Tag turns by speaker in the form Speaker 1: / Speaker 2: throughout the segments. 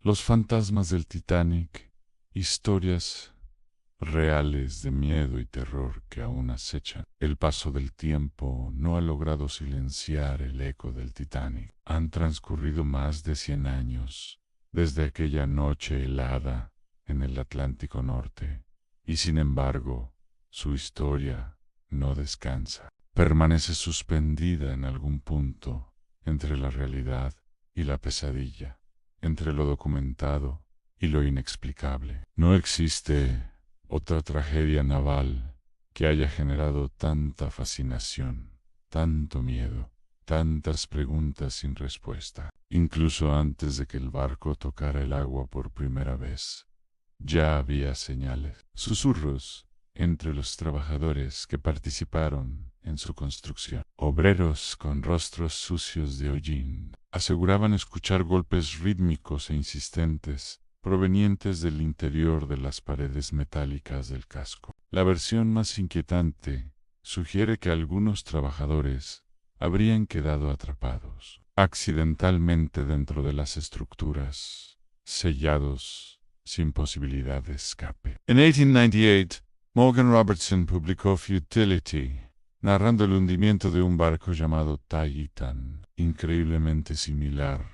Speaker 1: Los fantasmas del Titanic, historias reales de miedo y terror que aún acechan. El paso del tiempo no ha logrado silenciar el eco del Titanic. Han transcurrido más de 100 años desde aquella noche helada en el Atlántico Norte, y sin embargo, su historia no descansa. Permanece suspendida en algún punto entre la realidad y la pesadilla, entre lo documentado y lo inexplicable. No existe otra tragedia naval que haya generado tanta fascinación, tanto miedo, tantas preguntas sin respuesta. Incluso antes de que el barco tocara el agua por primera vez, ya había señales, susurros entre los trabajadores que participaron en su construcción. Obreros con rostros sucios de hollín aseguraban escuchar golpes rítmicos e insistentes provenientes del interior de las paredes metálicas del casco. La versión más inquietante sugiere que algunos trabajadores habrían quedado atrapados accidentalmente dentro de las estructuras, sellados sin posibilidad de escape. En 1898, Morgan Robertson publicó Futility, narrando el hundimiento de un barco llamado Titan, increíblemente similar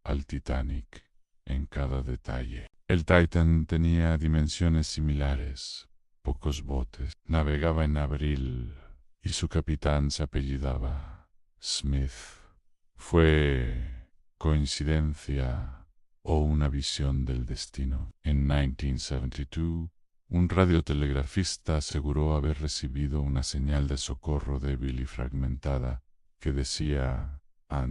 Speaker 1: al Titanic en cada detalle. El Titan tenía dimensiones similares, pocos botes, navegaba en abril y su capitán se apellidaba Smith. ¿Fue coincidencia o una visión del destino? En 1972, un radiotelegrafista aseguró haber recibido una señal de socorro débil y fragmentada que decía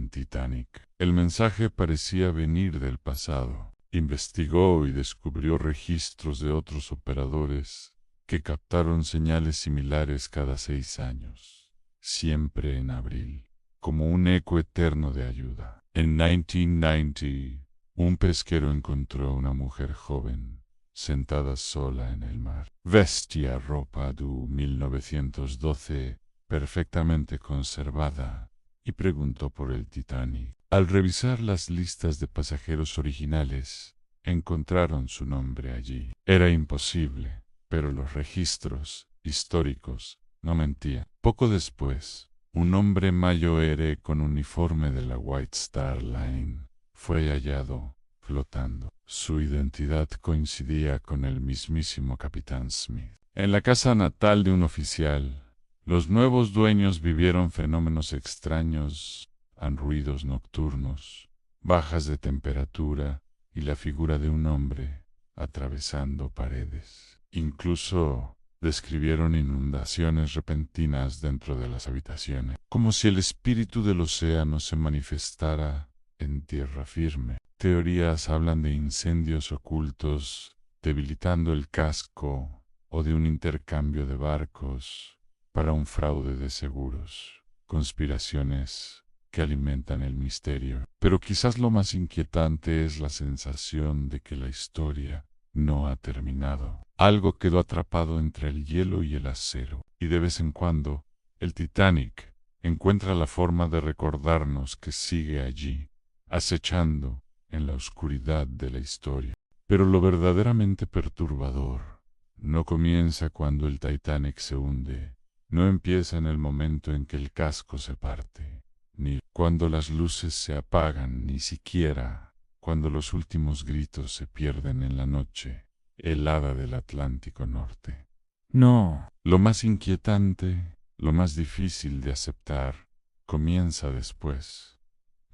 Speaker 1: Titanic. El mensaje parecía venir del pasado. Investigó y descubrió registros de otros operadores que captaron señales similares cada 6 años, siempre en abril, como un eco eterno de ayuda. En 1990, un pesquero encontró a una mujer joven sentada sola en el mar. Vestía ropa de 1912, perfectamente conservada, y preguntó por el Titanic. Al revisar las listas de pasajeros originales, encontraron su nombre allí. Era imposible, pero los registros históricos no mentían. Poco después, un hombre mayoere con uniforme de la White Star Line fue hallado flotando. Su identidad coincidía con el mismísimo Capitán Smith. En la casa natal de un oficial, los nuevos dueños vivieron fenómenos extraños, ruidos nocturnos, bajas de temperatura y la figura de un hombre atravesando paredes. Incluso describieron inundaciones repentinas dentro de las habitaciones, como si el espíritu del océano se manifestara en tierra firme. Teorías hablan de incendios ocultos debilitando el casco o de un intercambio de barcos para un fraude de seguros. Conspiraciones que alimentan el misterio. Pero quizás lo más inquietante es la sensación de que la historia no ha terminado. Algo quedó atrapado entre el hielo y el acero, y de vez en cuando el Titanic encuentra la forma de recordarnos que sigue allí, acechando en la oscuridad de la historia. Pero lo verdaderamente perturbador no comienza cuando el Titanic se hunde, no empieza en el momento en que el casco se parte, ni cuando las luces se apagan, ni siquiera cuando los últimos gritos se pierden en la noche helada del Atlántico Norte. No, lo más inquietante, lo más difícil de aceptar, comienza después,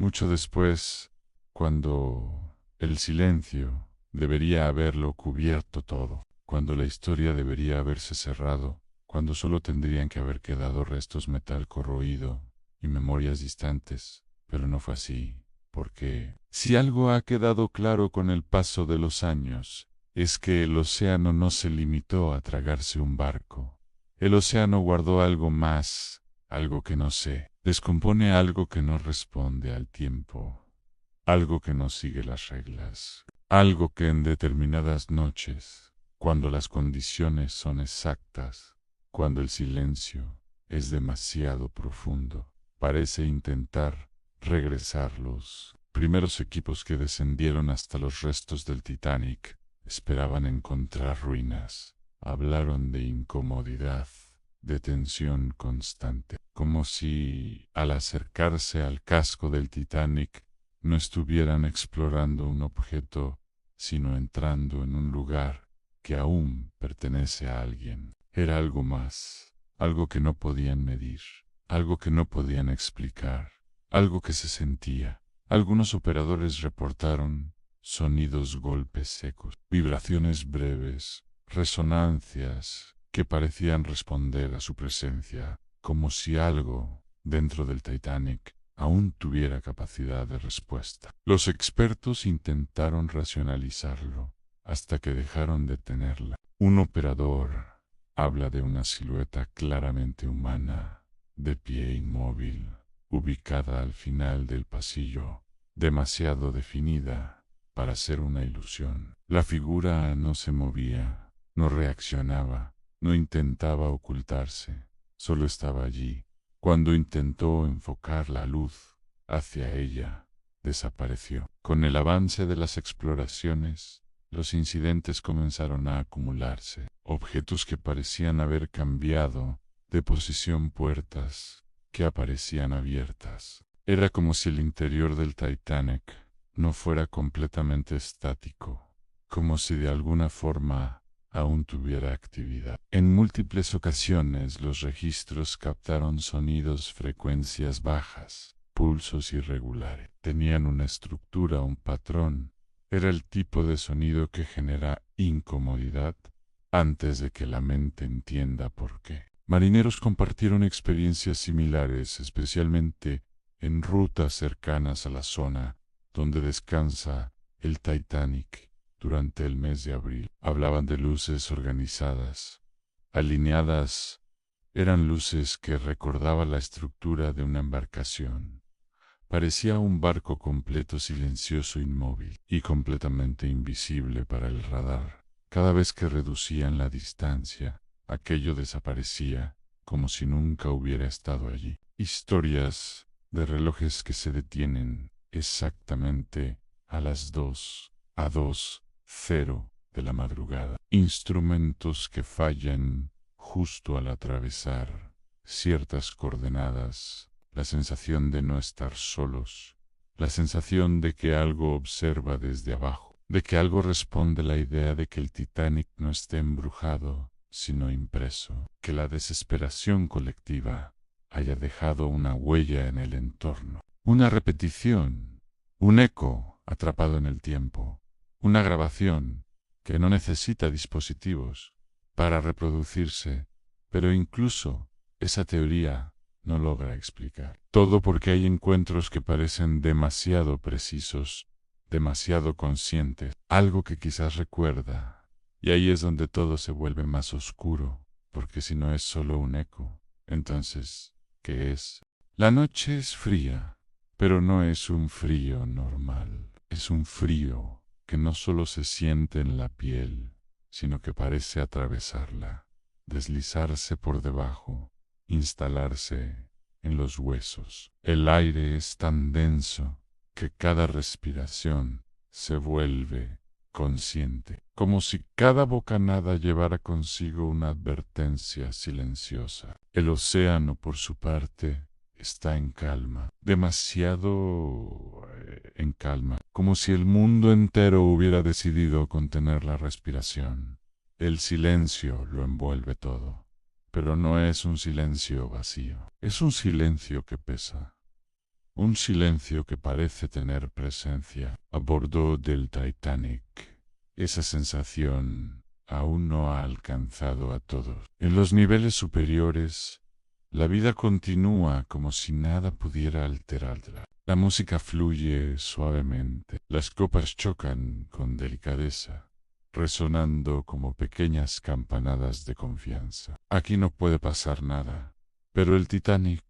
Speaker 1: mucho después, cuando el silencio debería haberlo cubierto todo, cuando la historia debería haberse cerrado, cuando solo tendrían que haber quedado restos metal corroído y memorias distantes, pero no fue así, porque si algo ha quedado claro con el paso de los años, es que el océano no se limitó a tragarse un barco. El océano guardó algo más, algo que no sé, descompone algo que no responde al tiempo, algo que no sigue las reglas, algo que en determinadas noches, cuando las condiciones son exactas, cuando el silencio es demasiado profundo, parece intentar regresarlos Primeros equipos que descendieron hasta los restos del Titanic esperaban encontrar ruinas. Hablaron de incomodidad, de tensión constante, como si al acercarse al casco del Titanic no estuvieran explorando un objeto, sino entrando en un lugar que aún pertenece a alguien. Era algo más, algo que no podían medir, algo que no podían explicar, algo que se sentía. Algunos operadores reportaron sonidos, golpes secos, vibraciones breves, resonancias que parecían responder a su presencia, como si algo dentro del Titanic aún tuviera capacidad de respuesta. Los expertos intentaron racionalizarlo hasta que dejaron de tenerla. Un operador habla de una silueta claramente humana, de pie inmóvil, ubicada al final del pasillo, demasiado definida para ser una ilusión. La figura no se movía, no reaccionaba, no intentaba ocultarse, solo estaba allí. Cuando intentó enfocar la luz hacia ella, desapareció. Con el avance de las exploraciones, los incidentes comenzaron a acumularse. Objetos que parecían haber cambiado de posición, puertas que aparecían abiertas. Era como si el interior del Titanic no fuera completamente estático, como si de alguna forma aún tuviera actividad. En múltiples ocasiones los registros captaron sonidos, frecuencias bajas, pulsos irregulares. Tenían una estructura, un patrón. Era el tipo de sonido que genera incomodidad antes de que la mente entienda por qué. Marineros compartieron experiencias similares, especialmente en rutas cercanas a la zona donde descansa el Titanic durante el mes de abril. Hablaban de luces organizadas, alineadas. Eran luces que recordaban la estructura de una embarcación. Parecía un barco completo, silencioso, inmóvil y completamente invisible para el radar. Cada vez que reducían la distancia, aquello desaparecía, como si nunca hubiera estado allí. Historias de relojes que se detienen exactamente a las 2:20 de la madrugada. Instrumentos que fallan justo al atravesar ciertas coordenadas. La sensación de no estar solos, la sensación de que algo observa desde abajo, de que algo responde a la idea de que el Titanic no esté embrujado, sino impreso, que la desesperación colectiva haya dejado una huella en el entorno, una repetición, un eco atrapado en el tiempo, una grabación que no necesita dispositivos para reproducirse, pero incluso esa teoría no logra explicar. Todo porque hay encuentros que parecen demasiado precisos, demasiado conscientes, algo que quizás recuerda. Y ahí es donde todo se vuelve más oscuro, porque si no es solo un eco, entonces, ¿qué es? La noche es fría, pero no es un frío normal. Es un frío que no solo se siente en la piel, sino que parece atravesarla, deslizarse por debajo, instalarse en los huesos. El aire es tan denso que cada respiración se vuelve consciente, como si cada bocanada llevara consigo una advertencia silenciosa. El océano, por su parte, está en calma, demasiado en calma, como si el mundo entero hubiera decidido contener la respiración. El silencio lo envuelve todo. Pero no es un silencio vacío, es un silencio que pesa, un silencio que parece tener presencia. A bordo del Titanic, esa sensación aún no ha alcanzado a todos. En los niveles superiores, la vida continúa como si nada pudiera alterarla. La música fluye suavemente, las copas chocan con delicadeza, resonando como pequeñas campanadas de confianza. Aquí no puede pasar nada, pero el Titanic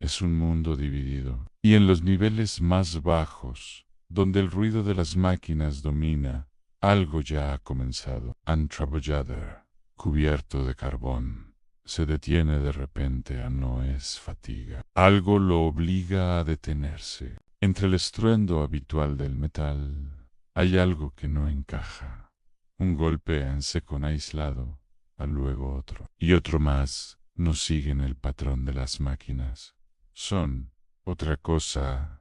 Speaker 1: es un mundo dividido, y en los niveles más bajos, donde el ruido de las máquinas domina, algo ya ha comenzado. Untrabollader, cubierto de carbón, se detiene de repente. No es fatiga. Algo lo obliga a detenerse. Entre el estruendo habitual del metal hay algo que no encaja. Un golpe en seco aislado, a luego otro, y otro más. No siguen el patrón de las máquinas. Son otra cosa,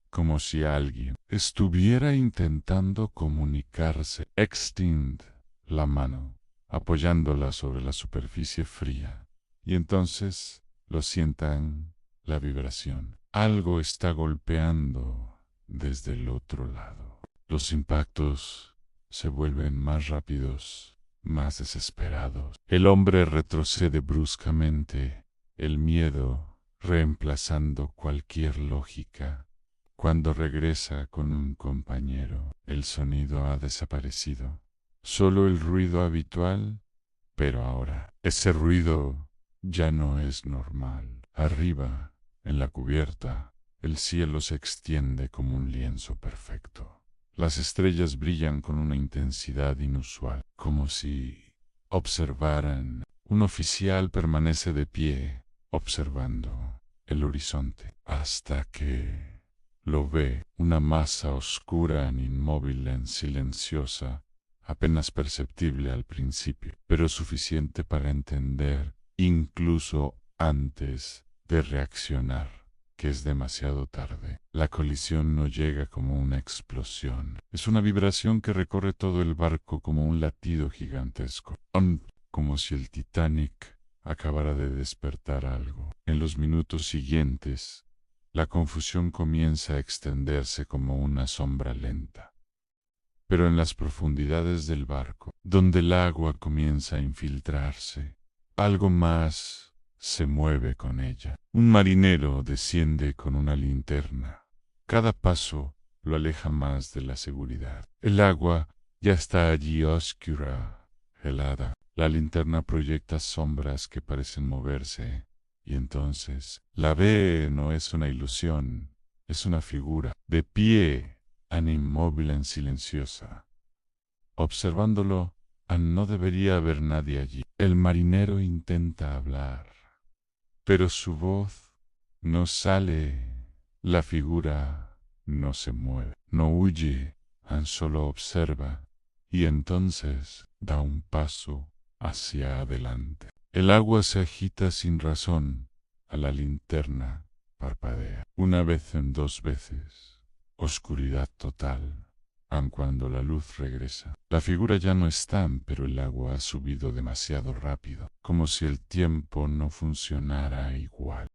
Speaker 1: como si alguien estuviera intentando comunicarse. Extiende la mano, apoyándola sobre la superficie fría, y entonces lo sientan la vibración. Algo está golpeando desde el otro lado. Los impactos se vuelven más rápidos, más desesperados. El hombre retrocede bruscamente, el miedo reemplazando cualquier lógica. Cuando regresa con un compañero, el sonido ha desaparecido. Solo el ruido habitual, pero ahora ese ruido ya no es normal. Arriba, en la cubierta, el cielo se extiende como un lienzo perfecto. Las estrellas brillan con una intensidad inusual, como si observaran. Un oficial permanece de pie, observando el horizonte, hasta que lo ve, una masa oscura, inmóvil, silenciosa, apenas perceptible al principio, pero suficiente para entender, incluso antes de reaccionar, que es demasiado tarde. La colisión no llega como una explosión. Es una vibración que recorre todo el barco como un latido gigantesco. Como si el Titanic acabara de despertar algo. En los minutos siguientes, la confusión comienza a extenderse como una sombra lenta. Pero en las profundidades del barco, donde el agua comienza a infiltrarse, algo más se mueve con ella. Un marinero desciende con una linterna. Cada paso lo aleja más de la seguridad. El agua ya está allí oscura, helada. La linterna proyecta sombras que parecen moverse, y entonces la ve. No es una ilusión, es una figura, de pie, inmóvil, silenciosa. Observándolo, no debería haber nadie allí. El marinero intenta hablar, pero su voz no sale. La figura no se mueve, no huye, solo observa, y entonces da un paso hacia adelante. El agua se agita sin razón. A la linterna parpadea. Una vez, dos veces. Oscuridad total. Aun cuando la luz regresa, la figura ya no está, pero el agua ha subido demasiado rápido, como si el tiempo no funcionara igual.